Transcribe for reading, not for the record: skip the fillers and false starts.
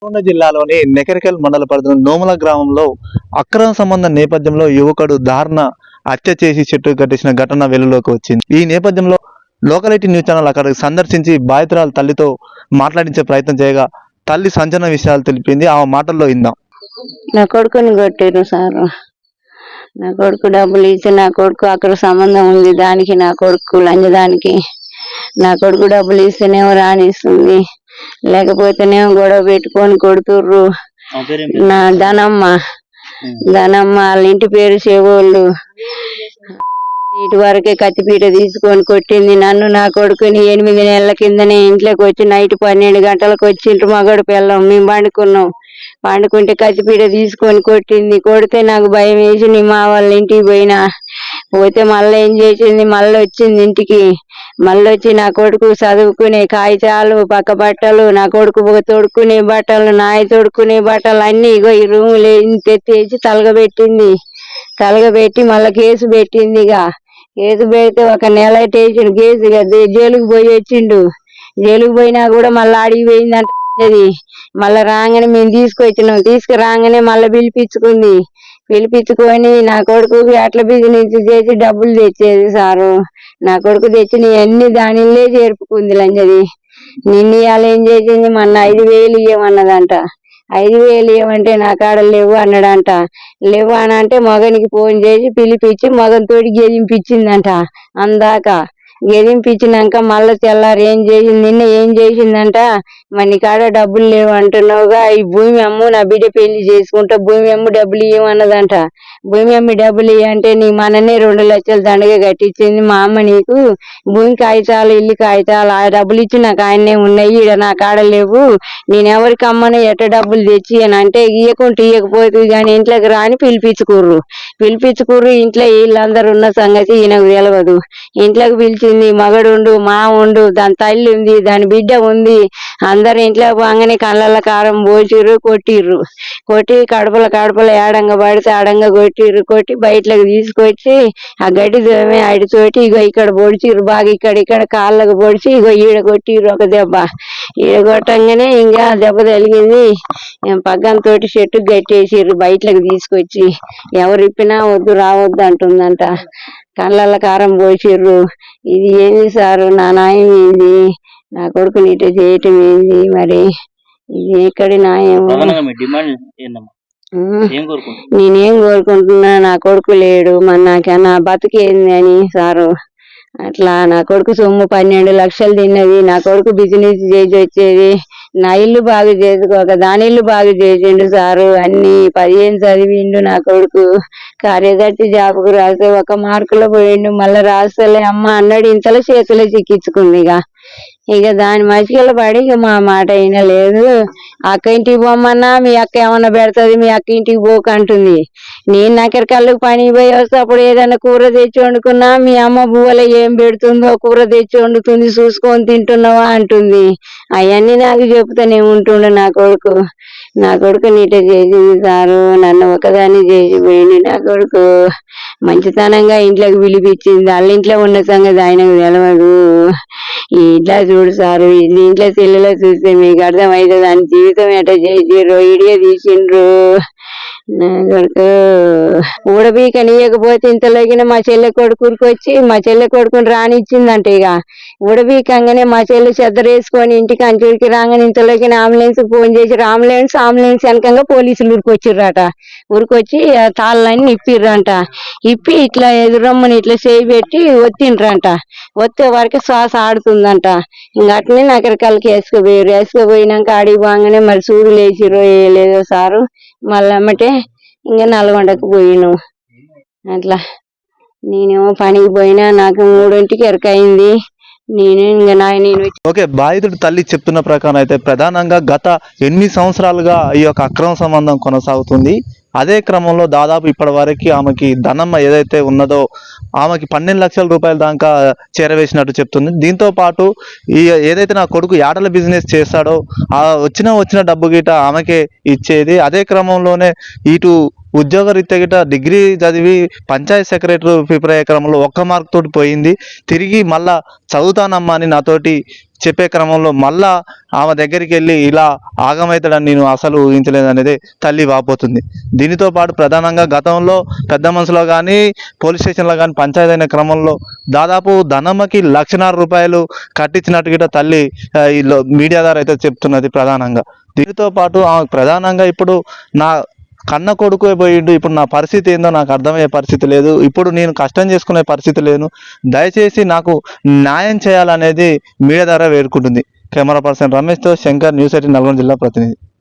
నల్గొండ జిల్లాలోని నెకరికల్ మండల పరిధిలో నోముల గ్రామంలో అక్రమ సంబంధం నేపథ్యంలో యువకుడు దారుణ హత్య చేసి చెట్టు కట్టేసిన ఘటన వెలుగులోకి వచ్చింది. ఈ నేపథ్యంలో లోకలిటీ న్యూస్ ఛానల్ అక్కడికి సందర్శించి బాధితురాలు తల్లితో మాట్లాడించే ప్రయత్నం చేయగా తల్లి సంచలన విషయాలు తెలిపింది. ఆ మాటల్లో ఇందాం. నా కొడుకుని కొట్టారు సార్. నా కొడుకు డబ్బులు ఇచ్చి నా కొడుకు అక్కడ సంబంధం ఉంది దానికి, నా కొడుకు లంచదానికి. నా కొడుకు డబ్బులు ఇస్తేనేమో రానిస్తుంది, లేకపోతేనేమో గొడవ పెట్టుకొని కొడుతుర్రు. నా ధనమ్మ వాళ్ళ ఇంటి పేరు చేవోళ్ళు. ఇటు వరకే కత్తిపీట తీసుకొని కొట్టింది నన్ను, నా కొడుకుని. 8 నెలల కిందనే ఇంట్లోకి వచ్చి నైట్ 12 గంటలకు వచ్చిండ్రు మగడు పిల్లం. మేము పండుకుంటే కత్తిపీట తీసుకొని కొట్టింది. కొడితే నాకు భయం వేసి నీ మా వాళ్ళ ఇంటికి పోతే మళ్ళీ ఏం చేసింది, మళ్ళీ వచ్చింది ఇంటికి. మళ్ళీ వచ్చి నా కొడుకు చదువుకునే కాగితాలు, పక్క బట్టలు, నా కొడుకు తొడుక్కునే బట్టలు, నాయ తొడుక్కునే బట్టలు అన్ని ఇగో ఈ రూములు తెచ్చి తలగబెట్టింది. తలగబెట్టి మళ్ళీ కేసు పెట్టింది. కేసు పెడితే 1 నెల వేసిండు కేసు. జైలుకు పోయి వచ్చిండు. జైలుకు పోయినా కూడా మళ్ళీ అడిగి పోయిందంట. మళ్ళా రాగానే మేము తీసుకొచ్చినాం. తీసుకురాగానే మళ్ళీ పిలిపించుకొని నా కొడుకు అట్లా బిజినెస్ చేసి డబ్బులు తెచ్చేది సారు. నా కొడుకు తెచ్చిన అన్ని దానిలే చేర్పుకుంది లంజది. నిన్న ఇవాళ ఏం చేసింది, మొన్న 5,000 ఇవ్వమన్నదంట. 5,000 ఇవ్వమంటే నా కాడ లేవు అన్నాడంట. లేవు అని అంటే మగనికి ఫోన్ చేసి పిలిపించి మగనితోటి గెదింపించిందంట. అందాక గెదింపించినాక మళ్ళీ తెల్లారు నిన్న ఏం చేసిందంట, మన కాడ డబ్బులు లేవు అంటున్నావుగా, ఈ భూమి అమ్ము, నా బిడ్డ పెళ్లి చేసుకుంటా, భూమి అమ్ము డబ్బులు ఇవ్వమన్నదంట. భూమి అమ్మి డబ్బులు ఇవ్వంటే నీ మననే 2 లక్షలు దండగా కట్టించింది మా అమ్మ. నీకు భూమి కాగితాలు, ఇల్లు కాగితాలు, ఆ డబ్బులు ఇచ్చి నాకు ఆయనే ఉన్నాయి, ఈడ నా కాడ లేవు, నేనెవరికి అమ్మను ఎట్ట డబ్బులు తెచ్చి అని అంటే ఇయ్యకుంటే ఇయ్యకపోతుంది కానీ ఇంట్లోకి రాని పిలిపించుకుర్రు. ఇంట్లో వీళ్ళందరూ ఉన్న సంగతి ఈయనకు తెలియదు. ఇంట్లోకి పిలిచింది. మగడుండు, మా ఉండు, దాని తల్లి ఉంది, దాని బిడ్డ ఉంది. అందరు ఇంట్లో పోగానే కళ్ళల్లో కారం పోసిర్రు, కొట్టి కడుపుల ఏడంగా పడితే ఆడంగా కొట్టి బయటకు తీసుకొచ్చి ఆ గడ్డి దోమే అడితోటి ఇగో ఇక్కడ పొడిచిర్రు బాగా, ఇక్కడ కాళ్ళకు పొడిచి ఇగో ఈడ కొట్టిర్రు ఒక దెబ్బ. ఈడ కొట్టంగానే ఇంకా దెబ్బ తగిలింది. పగ్గంతో చెట్టు గట్టేసిర్రు బయటకు తీసుకొచ్చి. ఎవరు ఇప్పినా వద్దు రావద్దు అంటుందంట. కళ్ళల్లో కారం పోసిర్రు. ఇది ఏంది సారు, నా న్యాయం ఏంది, నా కొడుకు నీట చేయటం ఏంది, మరి ఇది ఎక్కడి న్యాయం? నేనేం కోరుకుంటున్నా, నా కొడుకు లేడు, మరి నా బతుకేంది అని సారు. అట్లా నా కొడుకు సొమ్ము 12 లక్షలు తిన్నది. నా కొడుకు బిజినెస్ చేసి వచ్చేది. నా ఇల్లు బాగు చేసుకోక దాని ఇల్లు బాగు చేసిండు సారు. అన్ని 15 చదివిండు నా కొడుకు. కార్యదర్శి జాబుకు రాస్తే 1 మార్కులో పోయిండు. మళ్ళీ రాస్తలే అమ్మ అన్నాడు. ఇంతలో చేతిలో చిక్కించుకుంది. ఇక దాని మసికలో పడి ఇక మా మాట అయినా లేదు. అక్క ఇంటికి పోమన్నా మీ అక్క ఏమన్నా పెడుతుంది, మీ అక్క ఇంటికి పోకంటుంది. నేను నకరికల్లుకు పనికి పోయి వస్తే అప్పుడు ఏదైనా కూర తెచ్చి వండుకున్నా, మీ అమ్మ బువ్వలో ఏం పెడుతుందో కూర తెచ్చి వండుతుంది, చూసుకొని తింటున్నావా అంటుంది. అవన్నీ నాకు చెప్తానే ఉంటుండు నా కొడుకు నీట చేసింది సారు. నన్ను ఒకదాన్ని చేసిపోయింది. నా కొడుకు మంచితనంగా ఇంట్లోకి పిలిపించింది. వాళ్ళ ఇంట్లో ఉన్న సంగతి ఆయనకు తెలియదు. ఇట్లా చూడు సారు, ఇంట్లో సెల్లులో చూస్తే మీకు అర్థమైతే దాని జీవితం ఎట్లా చేసిర్రు, ఇడియ తీసిండ్రు. నా కొడుకు ఊడబీక నీయకపోతే ఇంతలోకిన మా చెల్లె కొడుకురికి వచ్చి మా చెల్లె కొడుకుని రానిచ్చిందంట. ఇక ఊడబీకంగానే మా చెల్లె చెద్దరేసుకొని ఇంటికి అంచుడికి రాగానే ఇంతలోకి అంబులెన్స్ ఫోన్ చేసి అంబులెన్స్ వెనకంగా పోలీసులు ఉరికొచ్చిర్రట. ఉరికొచ్చి తాళ్ళని ఇప్పిర్రంట. ఇప్పి ఇట్లా ఎదురమ్మని ఇట్లా చేయి పెట్టి ఒత్తిండ్రంట. వచ్చే వరకు శ్వాస ఆడుతుందంట. ఇంకా అట్నే నకరికల్కి వేసుకుపోయినాక ఆడికి పోగానే మరి సూదులు వేసిరో వేయలేదో సారు. మళ్ళీ అమ్మటే ఇంకా నల్గొండకు పోయినాం. అట్లా నేనేమో పనికి పోయినా, నాకు 3ంటికి ఎరకయింది. ఓకే, బాధితుడు తల్లి చెప్తున్న ప్రకారం అయితే ప్రధానంగా గత 8 సంవత్సరాలుగా ఈ యొక్క అక్రమ సంబంధం కొనసాగుతుంది. అదే క్రమంలో దాదాపు ఇప్పటి వరకు ఆమెకి ధనం ఏదైతే ఉన్నదో ఆమెకి 12 లక్షల రూపాయల దాకా చేరవేసినట్టు చెప్తుంది. దీంతో పాటు ఏదైతే నా కొడుకు యాటల బిజినెస్ చేస్తాడో ఆ వచ్చిన డబ్బు గిట ఆమెకే ఇచ్చేది. అదే క్రమంలోనే ఇటు ఉద్యోగరీత్యా గిట డిగ్రీ చదివి పంచాయత్ సెక్రటరీ ప్రిపేర్ అయ్యే క్రమంలో 1 మార్క్ తోటి పోయింది. తిరిగి మళ్ళా చదువుతానమ్మా అని నాతోటి చెప్పే క్రమంలో మళ్ళా ఆమె దగ్గరికి వెళ్ళి ఇలా ఆగమవుతాడని నేను అసలు ఊహించలేదనేది తల్లి వాపోతుంది. దీనితో పాటు ప్రధానంగా గతంలో పెద్ద మనుషులో కానీ పోలీస్ స్టేషన్లో కానీ పంచాయతీ అయిన క్రమంలో దాదాపు ధనమ్మకి రూపాయలు కట్టించినట్టు గిట్ట తల్లి మీడియా ద్వారా అయితే చెప్తున్నది ప్రధానంగా. దీనితో పాటు ఆమె ప్రధానంగా ఇప్పుడు నా కన్న కొడుకు పోయిండు, ఇప్పుడు నా పరిస్థితి ఏందో నాకు అర్థమయ్యే పరిస్థితి లేదు, ఇప్పుడు నేను కష్టం చేసుకునే పరిస్థితి లేను, దయచేసి నాకు న్యాయం చేయాలనేది మీడియా ద్వారా వేడుకుంటుంది. కెమెరా పర్సన్ రమేష్తో శంకర్, న్యూస్ 18 నల్గొండ జిల్లా ప్రతినిధి.